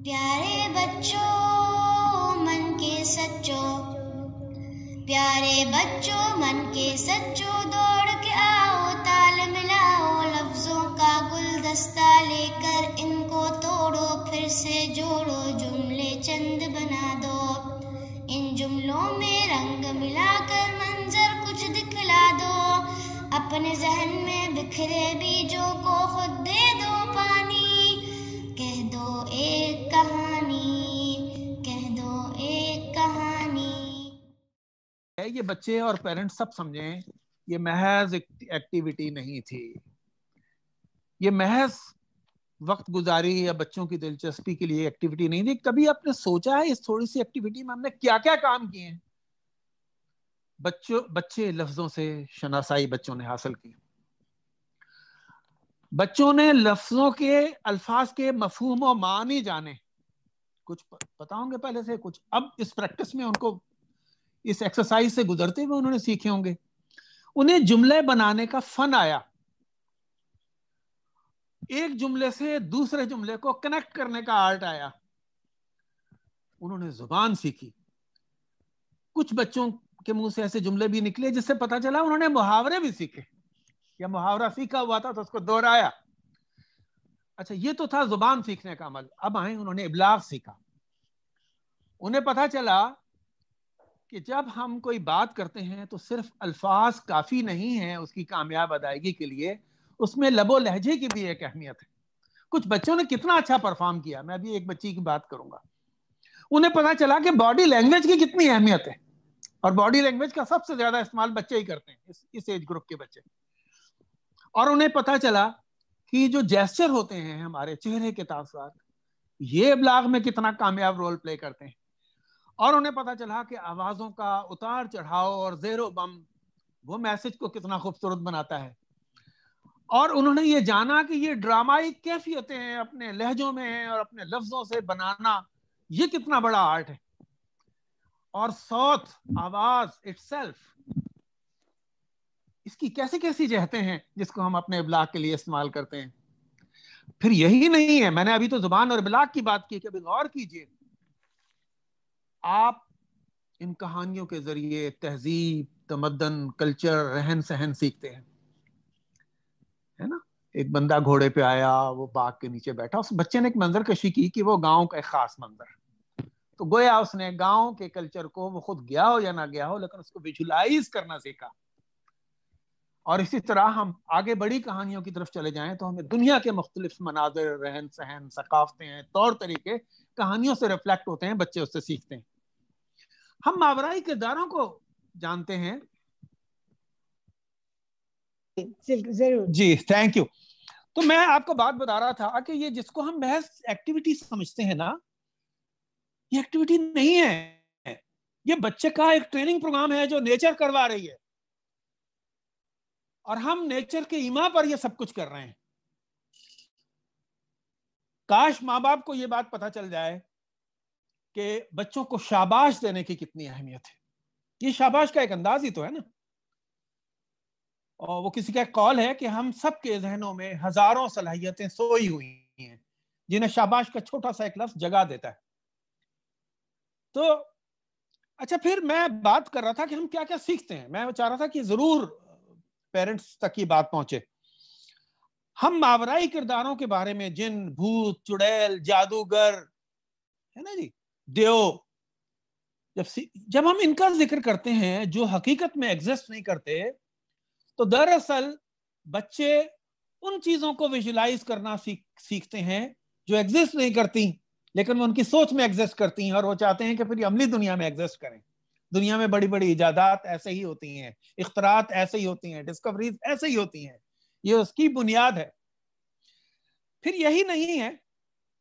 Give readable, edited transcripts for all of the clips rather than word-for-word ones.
پیارے بچوں من کے سچوں، پیارے بچوں من کے سچوں، دوڑ کے آؤ تال ملاؤ، لفظوں کا گلدستہ لے کر ان کو توڑو، پھر سے جوڑو، جملے چند بنا دو، ان جملوں میں رنگ ملا کر منظر کچھ دکھلا دو، اپنے ذہن میں بکھرے بیجوں کو خود دے دو پانی، کہہ دو ایک کہانی، کہہ دو ایک کہانی۔ یہ بچے اور پیرنٹس سب سمجھیں یہ محض ایکٹیویٹی نہیں تھی، یہ محض وقت گزاری یا بچوں کی دلچسپی کے لیے ایکٹیویٹی نہیں تھی۔ کبھی آپ نے سوچا ہے اس تھوڑی سی ایکٹیویٹی میں ہم نے کیا کیا کام کیے ہیں؟ بچے لفظوں سے شناسائی بچوں نے حاصل کی، بچوں نے لفظوں کے الفاظ کے مفہوم و معنی جانے، کچھ پتا ہوں گے پہلے سے، کچھ اب اس پریکٹس میں ان کو اس ایکسرسائز سے گزرتے ہوئے انہوں نے سیکھے ہوں گے، انہیں جملے بنانے کا فن آیا، ایک جملے سے دوسرے جملے کو کنیکٹ کرنے کا آرٹ آیا، انہوں نے زبان سیکھی، کچھ بچوں کے منہ سے ایسے جملے بھی نکلے جس سے پتا چلا انہوں نے محاورے بھی سیکھے، یا محاورہ سیکھا ہوا تھا تو اس کو دہرایا۔ اچھا، یہ تو تھا زبان سیکھنے کا عمل، اب آئیں انہوں نے ابلاغ سیکھا، انہیں پتا چلا کہ جب ہم کوئی بات کرتے ہیں تو صرف الفاظ کافی نہیں ہیں اس کی کامیاب ادائیگی کے لیے، اس میں لب و لہجے کی بھی ایک اہمیت ہے۔ کچھ بچوں نے کتنا اچھا پرفارم کیا، میں بھی ایک بچی کی بات کروں گا، انہیں پتا چلا کہ باڈی لینگویج کی کتنی اہمیت ہے، اور باڈی لینگویج کا سب سے زیادہ استعمال بچے ہی کرتے ہیں، اس ایج گروپ کے بچے، اور انہیں پتا چلا کہ جو جیسچر ہوتے ہیں ہمارے چہرے کے تاثرات، یہ ابلاغ میں کتنا کامیاب رول پلے کرتے ہیں، اور انہیں پتا چلا کہ آوازوں کا اتار چڑھاؤ اور زیر و بم وہ میسج کو کتنا خوبصورت بناتا ہے، اور انہوں نے یہ جانا کہ یہ ڈرامائی کیفیتیں ہیں اپنے لہجوں میں اور اپنے لفظوں سے بنانا، یہ کتنا بڑا آرٹ ہے، اور صوت، آواز اٹسیلف، اس کی کیسی کیسی جہتیں ہیں جس کو ہم اپنے ابلاغ کے لیے استعمال کرتے ہیں۔ پھر یہی نہیں ہے، میں نے ابھی تو زبان اور ابلاغ کی بات کی، کہ ابھی غور کیجئے، آپ ان کہانیوں کے ذریعے تہذیب، تمدن، کلچر، رہن سہن سیکھتے ہیں، ہے نا؟ ایک بندہ گھوڑے پہ آیا، وہ باغ کے نیچے بیٹھا، اس بچے نے ایک منظر کشی کی کہ وہ گاؤں کا ایک خاص منظر، تو گویا اس نے گاؤں کے کلچر کو، وہ خود گیا ہو یا نہ گیا ہو، لیکن اس کو ویژولائز کرنا سیکھا۔ اور اسی طرح ہم آگے بڑی کہانیوں کی طرف چلے جائیں تو ہمیں دنیا کے مختلف مناظر، رہن سہن، ثقافتیں، طور طریقے کہانیوں سے ریفلیکٹ ہوتے ہیں، بچے اس سے سیکھتے ہیں۔ ہم ماورائی کرداروں کو جانتے ہیں، ضرور جی تھینک یو۔ تو میں آپ کو بات بتا رہا تھا کہ یہ جس کو ہم محض ایکٹیویٹی سمجھتے ہیں نا، یہ ایکٹیویٹی نہیں ہے، یہ بچے کا ایک ٹریننگ پروگرام ہے جو نیچر کروا رہی ہے، اور ہم نیچر کے ایما پر یہ سب کچھ کر رہے ہیں۔ کاش ماں باپ کو یہ بات پتہ چل جائے کہ بچوں کو شاباش دینے کی کتنی اہمیت ہے۔ یہ شاباش کا ایک انداز ہی تو ہے نا، اور وہ کسی کا ایک قول ہے کہ ہم سب کے ذہنوں میں ہزاروں صلاحیتیں سوئی ہوئی ہیں جنہیں شاباش کا چھوٹا سا ایک لفظ جگا دیتا ہے۔ تو اچھا، پھر میں بات کر رہا تھا کہ ہم کیا کیا سیکھتے ہیں، میں چاہ رہا تھا کہ ضرور پیرنٹس تک یہ بات پہنچے۔ ہم ماورائی کرداروں کے بارے میں، جن، بھوت، چڑیل، جادوگر، ہے نا جی، دیو، جب ہم ان کا ذکر کرتے ہیں جو حقیقت میں ایگزسٹ نہیں کرتے، تو دراصل بچے ان چیزوں کو ویژولائز کرنا سیکھتے ہیں جو ایگزسٹ نہیں کرتی، لیکن وہ ان کی سوچ میں ایگزسٹ کرتی ہیں، اور وہ چاہتے ہیں کہ پھر یہ عملی دنیا میں ایگزسٹ کریں۔ دنیا میں بڑی بڑی ایجادات ایسے ہی ہوتی ہیں، اختراعات ایسے ہی ہوتی ہیں، ڈسکوریز ایسے ہی ہوتی ہیں، یہ اس کی بنیاد ہے۔ پھر یہی نہیں ہے،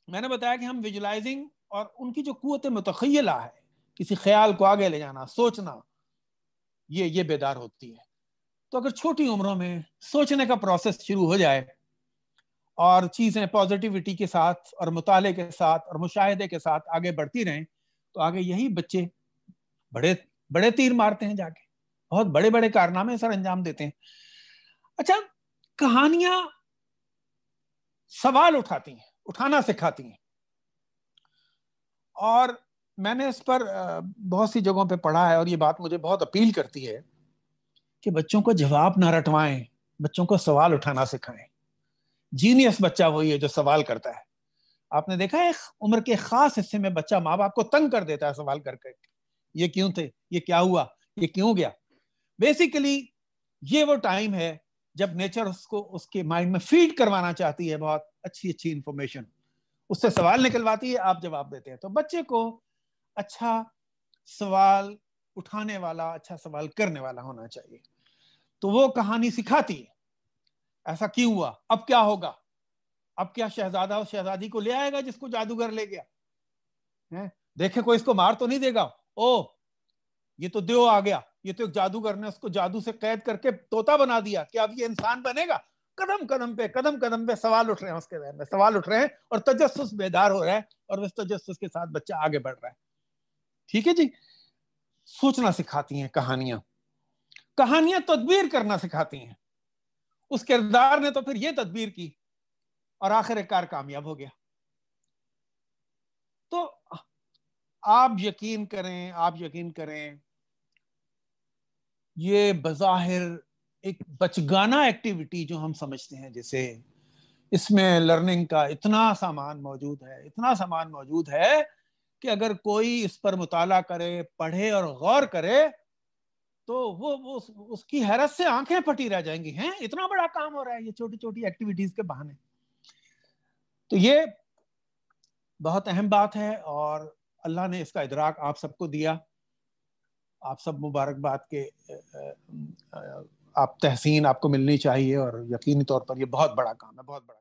میں نے بتایا کہ ہم ویژولائزنگ اور ان کی جو قوت متخیلہ ہے، کسی خیال کو آگے لے جانا، سوچنا، یہ بیدار ہوتی ہے۔ تو اگر چھوٹی عمروں میں سوچنے کا پروسیس شروع ہو جائے اور چیزیں پازیٹیوٹی کے ساتھ اور مطالعے کے ساتھ اور مشاہدے کے ساتھ آگے بڑھتی رہیں، تو آگے یہی بچے بڑے بڑے تیر مارتے ہیں، جا کے بہت بڑے بڑے کارنامے سر انجام دیتے ہیں۔ اچھا، کہانیاں سوال اٹھاتی ہیں، اٹھانا سکھاتی ہیں۔ اور میں نے اس پر بہت سی جگہوں پہ پڑھا ہے اور یہ بات مجھے بہت اپیل کرتی ہے کہ بچوں کو جواب نہ رٹوائیں، بچوں کو سوال اٹھانا سکھائیں. جینیس بچہ وہی ہے جو سوال کرتا ہے. آپ نے دیکھا ہے عمر کے خاص حصے میں بچہ ماں باپ کو تنگ کر دیتا ہے سوال کر کے، یہ کیوں تھے، یہ کیا ہوا، یہ کیوں گیا. بیسیکلی یہ وہ ٹائم ہے جب نیچر اس کو اس کے مائنڈ میں فیڈ کروانا چاہتی ہے بہت اچھی انفارمیشن، اس سے سوال نکلواتی ہے، آپ جواب دیتے ہیں. تو بچے کو اچھا سوال اٹھانے والا، اچھا سوال کرنے والا ہونا چاہیے. تو وہ کہانی سکھاتی ہے ایسا کیوں ہوا، اب کیا ہوگا، اب کیا شہزادہ اور شہزادی کو لے آئے گا جس کو جادوگر لے گیا، دیکھے کوئی اس کو مار تو نہیں دے گا، او یہ تو دیو آ گیا، یہ تو ایک جادوگر نے اس کو جادو سے قید کر کے طوطا بنا دیا، کہ اب یہ انسان بنے گا. قدم قدم پہ سوال اٹھ رہے ہیں، اس کے ذہن میں سوال اٹھ رہے ہیں اور تجسس بیدار ہو رہا ہے، اور اس تجسس کے ساتھ بچہ آگے بڑھ رہا ہے. ٹھیک ہے جی. سوچنا سکھاتی ہیں کہانیاں تدبیر کرنا سکھاتی ہیں. اس کردار نے تو پھر یہ تدبیر کی اور آخر کار کامیاب ہو گیا. تو آپ یقین کریں یہ بظاہر ایک بچگانہ ایکٹیویٹی جو ہم سمجھتے ہیں، جیسے اس میں لرننگ کا اتنا سامان موجود ہے کہ اگر کوئی اس پر مطالعہ کرے، پڑھے اور غور کرے تو وہ اس کی حیرت سے آنکھیں پھٹی رہ جائیں گی. ہیں اتنا بڑا کام ہو رہا ہے یہ چھوٹی چھوٹی ایکٹیویٹیز کے بہانے. تو یہ بہت اہم بات ہے اور اللہ نے اس کا ادراک آپ سب کو دیا. آپ سب مبارکباد کے آپ تحسین آپ کو ملنی چاہیے، اور یقینی طور پر یہ بہت بڑا کام ہے، بہت بڑا.